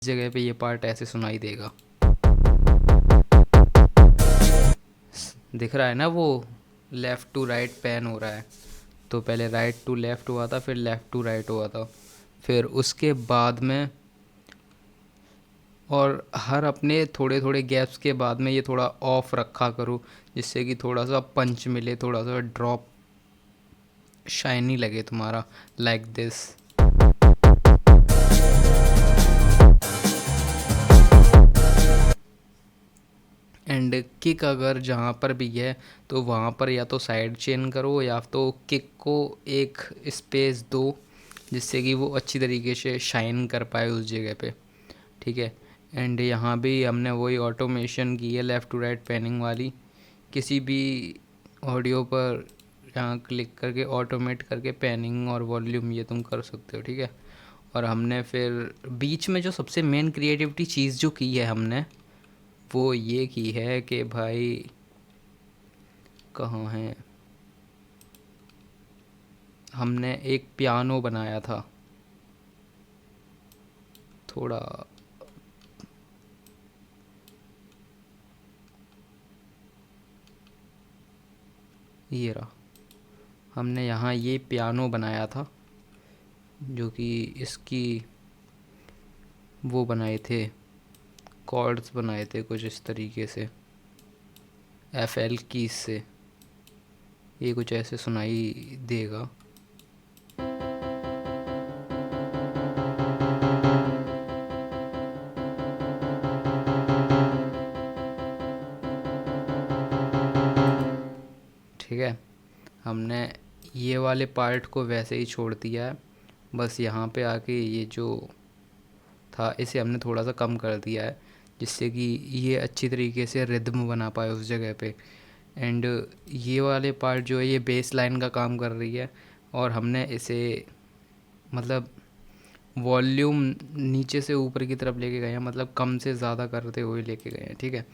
जगह पे ये पार्ट ऐसे सुनाई देगा। दिख रहा है ना वो लेफ़्ट टू राइट पैन हो रहा है। तो पहले राइट टू लेफ़्ट हुआ था, फिर लेफ़्ट टू राइट हुआ था, फिर उसके बाद में, और हर अपने थोड़े थोड़े गैप्स के बाद में ये थोड़ा ऑफ रखा करो, जिससे कि थोड़ा सा पंच मिले, थोड़ा सा ड्रॉप शाइनी लगे तुम्हारा, लाइक दिस। एंड किक अगर जहाँ पर भी है तो वहाँ पर या तो साइड चेन करो या तो किक को एक स्पेस दो, जिससे कि वो अच्छी तरीके से शाइन कर पाए उस जगह पे, ठीक है। एंड यहाँ भी हमने वही ऑटोमेशन की है लेफ़्ट टू राइट पैनिंग वाली। किसी भी ऑडियो पर यहाँ क्लिक करके ऑटोमेट करके पैनिंग और वॉल्यूम ये तुम कर सकते हो, ठीक है। और हमने फिर बीच में जो सबसे मेन क्रिएटिविटी चीज़ जो की है हमने, वो ये की है कि भाई कहाँ है, हमने एक पियानो बनाया था थोड़ा, ये रहा, हमने यहाँ ये पियानो बनाया था जो कि इसकी वो बनाए थे, कॉर्ड्स बनाए थे कुछ इस तरीके से FL कीज से, ये कुछ ऐसे सुनाई देगा। ठीक है, हमने ये वाले पार्ट को वैसे ही छोड़ दिया है, बस यहाँ पे आके ये जो था इसे हमने थोड़ा सा कम कर दिया है, जिससे कि ये अच्छी तरीके से रिदम बना पाए उस जगह पे। एंड ये वाले पार्ट जो है ये बेस लाइन का काम कर रही है, और हमने इसे मतलब वॉल्यूम नीचे से ऊपर की तरफ लेके गए हैं, मतलब कम से ज़्यादा करते हुए लेके गए हैं, ठीक है।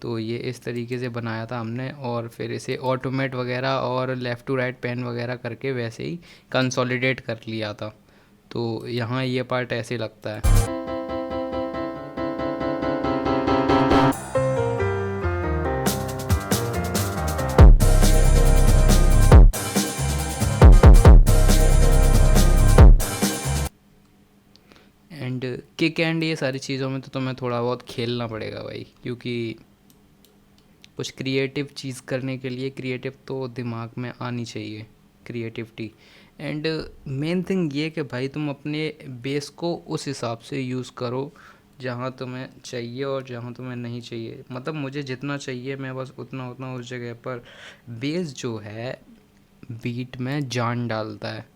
तो ये इस तरीके से बनाया था हमने, और फिर इसे ऑटोमेट वगैरह और लेफ़्ट टू राइट पेन वगैरह करके वैसे ही कंसोलिडेट कर लिया था। तो यहाँ ये पार्ट ऐसे लगता है। एंड किक एंड ये सारी चीज़ों में तो तुम्हें थोड़ा बहुत खेलना पड़ेगा भाई, क्योंकि कुछ क्रिएटिव चीज़ करने के लिए क्रिएटिव तो दिमाग में आनी चाहिए, क्रिएटिविटी। एंड मेन थिंग ये कि भाई तुम अपने बेस को उस हिसाब से यूज़ करो जहाँ तुम्हें चाहिए और जहाँ तुम्हें नहीं चाहिए। मतलब मुझे जितना चाहिए मैं बस उतना उतना उस जगह पर, बेस जो है बीट में जान डालता है,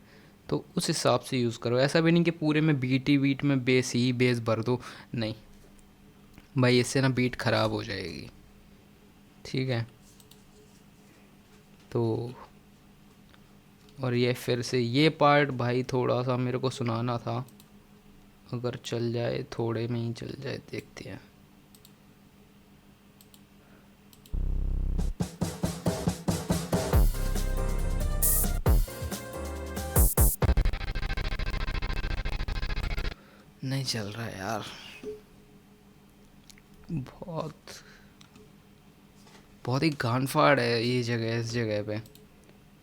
तो उस हिसाब से यूज़ करो। ऐसा भी नहीं कि पूरे में बीट ही बीट में बेस ही बेस भर दो, नहीं भाई, इससे ना बीट ख़राब हो जाएगी, ठीक है। तो और ये फिर से ये पार्ट भाई थोड़ा सा मेरे को सुनाना था, अगर चल जाए थोड़े में ही चल जाए, देखते हैं। नहीं चल रहा है यार, बहुत बहुत ही गानफाड़ है ये जगह, इस जगह पे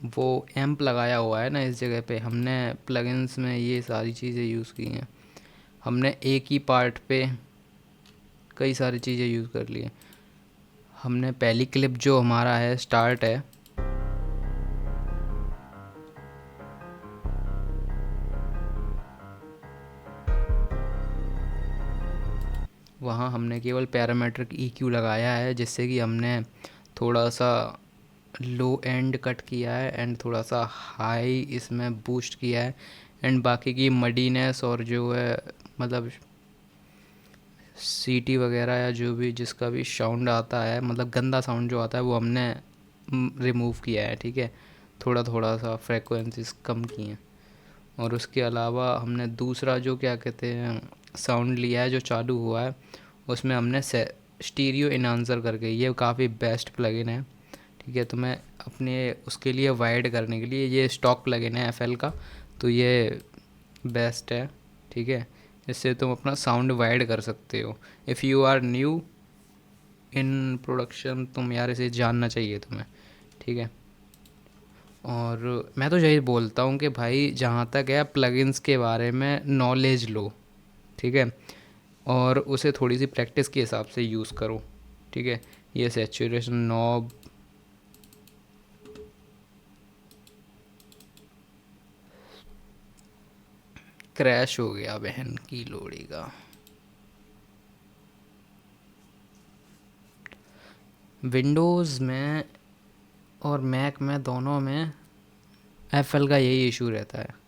वो एम्प लगाया हुआ है ना, इस जगह पे हमने प्लगइन्स में ये सारी चीज़ें यूज़ की हैं। हमने एक ही पार्ट पे कई सारी चीज़ें यूज़ कर ली हैं। हमने पहली क्लिप जो हमारा है स्टार्ट है, वहाँ हमने केवल पैरामीट्रिक EQ लगाया है, जिससे कि हमने थोड़ा सा लो एंड कट किया है एंड थोड़ा सा हाई इसमें बूस्ट किया है। एंड बाकी की मडीनेस और जो है मतलब सीटी वगैरह या जो भी जिसका भी साउंड आता है, मतलब गंदा साउंड जो आता है, वो हमने रिमूव किया है, ठीक है। थोड़ा थोड़ा सा फ्रेक्वेंसीज कम की हैं। और उसके अलावा हमने दूसरा जो क्या कहते हैं साउंड लिया है जो चालू हुआ है, उसमें हमने स्टीरियो इनहांसर करके, ये काफ़ी बेस्ट प्लगइन है, ठीक है। तो मैं अपने उसके लिए वाइड करने के लिए, ये स्टॉक प्लगइन है FL का, तो ये बेस्ट है, ठीक है। इससे तुम अपना साउंड वाइड कर सकते हो। If you are new in production, तुम यार इसे जानना चाहिए तुम्हें, ठीक है। और मैं तो यही बोलता हूँ कि भाई जहाँ तक है प्लगइन्स के बारे में नॉलेज लो, ठीक है, और उसे थोड़ी सी प्रैक्टिस के हिसाब से यूज़ करो, ठीक है। ये सैचुरेशन नॉब, क्रैश हो गया बहन की लोड़ी का। विंडोज़ में और मैक में दोनों में एप्पल का यही इशू रहता है।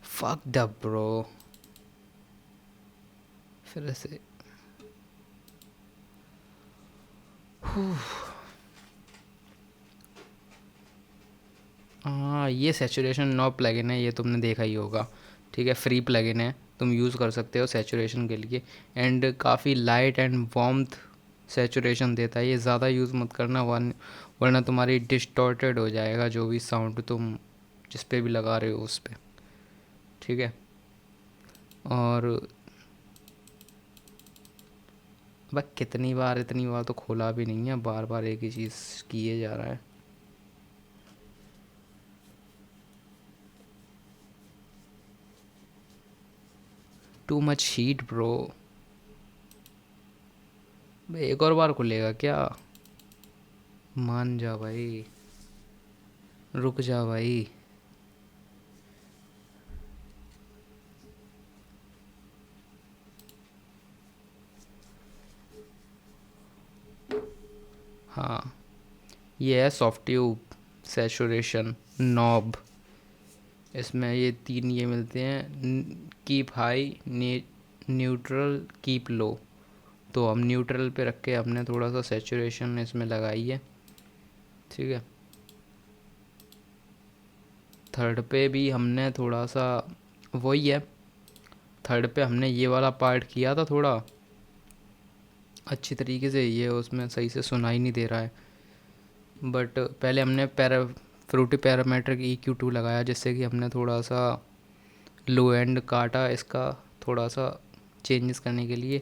Fucked up bro. फिर से हाँ, ये सैचुरेशन नॉब प्लगइन है, ये तुमने देखा ही होगा, ठीक है। फ्री प्लगइन है, तुम यूज़ कर सकते हो सैचुरेशन के लिए। एंड काफ़ी लाइट एंड वार्मथ सैचुरेशन देता है। ये ज़्यादा यूज़ मत करना, वरना तुम्हारी डिस्टॉर्टेड हो जाएगा जो भी साउंड तुम जिस पे भी लगा रहे हो उस पर, ठीक है। और बस कितनी बार, इतनी बार तो खोला भी नहीं है, बार बार एक ही चीज़ किए जा रहा है। Too much heat bro. एक और बार खुलेगा क्या? मान जा भाई, रुक जा भाई। हाँ, ये है सॉफ्ट्यूब सैचुरेशन नॉब। इसमें ये तीन ये मिलते हैं, कीप हाई, न्यूट्रल, कीप लो। तो हम न्यूट्रल पे रख के हमने थोड़ा सा सैचुरेशन इसमें लगाई है, ठीक है। थर्ड पे भी हमने थोड़ा सा वही है, थर्ड पे हमने ये वाला पार्ट किया था थोड़ा अच्छी तरीके से, ये उसमें सही से सुनाई नहीं दे रहा है। बट पहले हमने फ्रूटी पैरामीट्रिक EQ2 लगाया, जिससे कि हमने थोड़ा सा लो एंड काटा इसका, थोड़ा सा चेंजेस करने के लिए।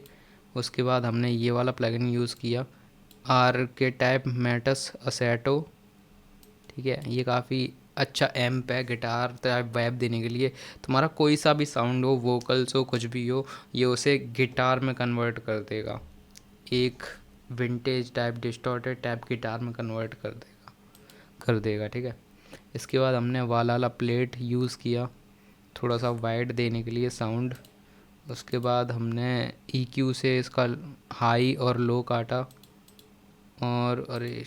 उसके बाद हमने ये वाला प्लगइन यूज़ किया, आर्केटाइप मैटस असेटो, ठीक है। ये काफ़ी अच्छा एम्प है गिटार टाइप वाइब देने के लिए। तुम्हारा कोई सा भी साउंड हो, वोकल्स हो, कुछ भी हो, ये उसे गिटार में कन्वर्ट कर देगा, एक vintage type distorted type guitar में कन्वर्ट कर देगा, ठीक है। इसके बाद हमने वाला प्लेट यूज़ किया थोड़ा सा वाइड देने के लिए साउंड। उसके बाद हमने EQ से इसका हाई और लो काटा, और अरे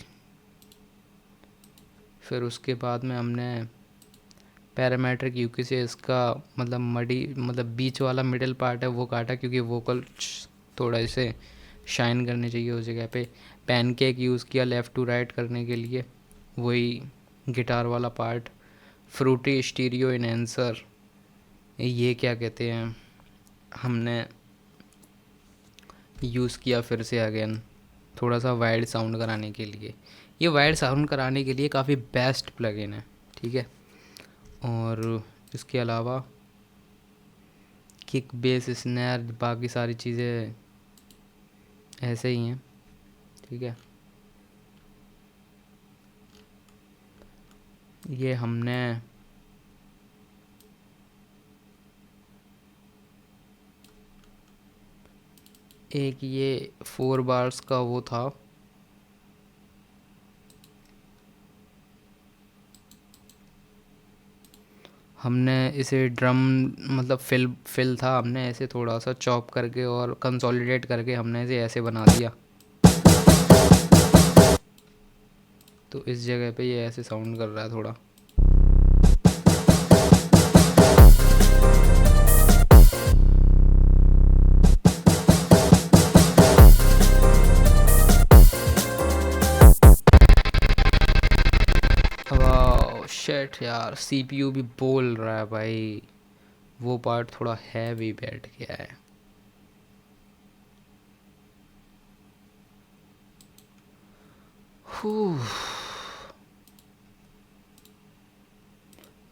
फिर उसके बाद में हमने पैरामेट्रिक EQ से इसका मतलब मतलब बीच वाला मिडिल पार्ट है वो काटा, क्योंकि वोकल थोड़ा इसे शाइन करनी चाहिए उस जगह पे। पैनकेक यूज़ किया लेफ़्ट टू राइट करने के लिए, वही गिटार वाला पार्ट। फ्रूटी स्टीरियो इनहेंसर, ये क्या कहते हैं, हमने यूज़ किया फिर से अगेन थोड़ा सा वाइड साउंड कराने के लिए। ये वाइड साउंड कराने के लिए काफ़ी बेस्ट प्लगइन है, ठीक है। और इसके अलावा किक बेस स्नैर बाकी सारी चीज़ें ऐसे ही हैं, ठीक है। ये हमने एक ये 4 बार्स का वो था, हमने इसे ड्रम मतलब फिल था, हमने ऐसे थोड़ा सा चॉप करके और कंसोलिडेट करके हमने इसे ऐसे बना दिया। तो इस जगह पे ये ऐसे साउंड कर रहा है थोड़ा। वाह शिट यार, CPU भी बोल रहा है भाई, वो पार्ट थोड़ा हैवी बैठ गया है।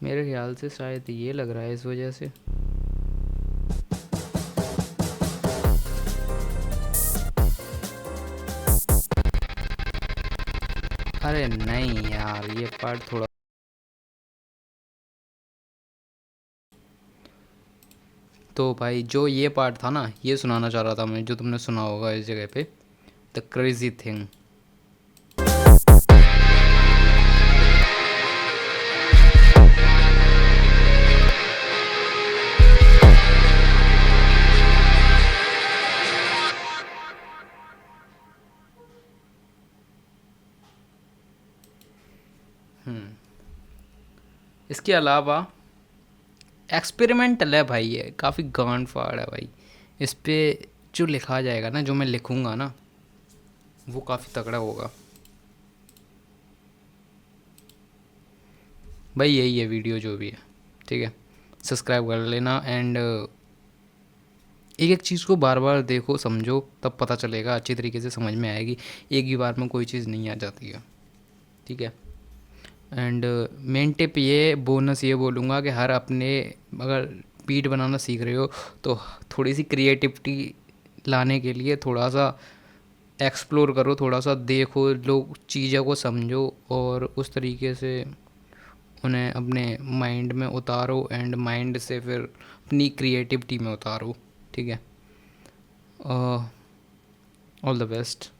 मेरे ख्याल से शायद ये लग रहा है इस वजह से। अरे नहीं यार, ये पार्ट थोड़ा, तो भाई जो ये पार्ट था ना, ये सुनाना चाह रहा था मैं, जो तुमने सुना होगा इस जगह पे, द क्रेजी थिंग। इसके अलावा एक्सपेरिमेंटल है भाई, ये काफ़ी गांड फाड़ है भाई। इस पे जो लिखा जाएगा ना, जो मैं लिखूँगा ना, वो काफ़ी तगड़ा होगा भाई। यही है वीडियो जो भी है, ठीक है। सब्सक्राइब कर लेना एंड एक एक चीज़ को बार बार देखो, समझो, तब पता चलेगा, अच्छी तरीके से समझ में आएगी। एक ही बार में कोई चीज़ नहीं आ जाती है, ठीक है। एंड मेन टिप ये, बोनस ये बोलूँगा कि हर अपने, अगर बीट बनाना सीख रहे हो तो थोड़ी सी क्रिएटिविटी लाने के लिए थोड़ा सा एक्सप्लोर करो, थोड़ा सा देखो, लोग चीज़ों को समझो और उस तरीके से उन्हें अपने माइंड में उतारो एंड माइंड से फिर अपनी क्रिएटिविटी में उतारो, ठीक है। All the best.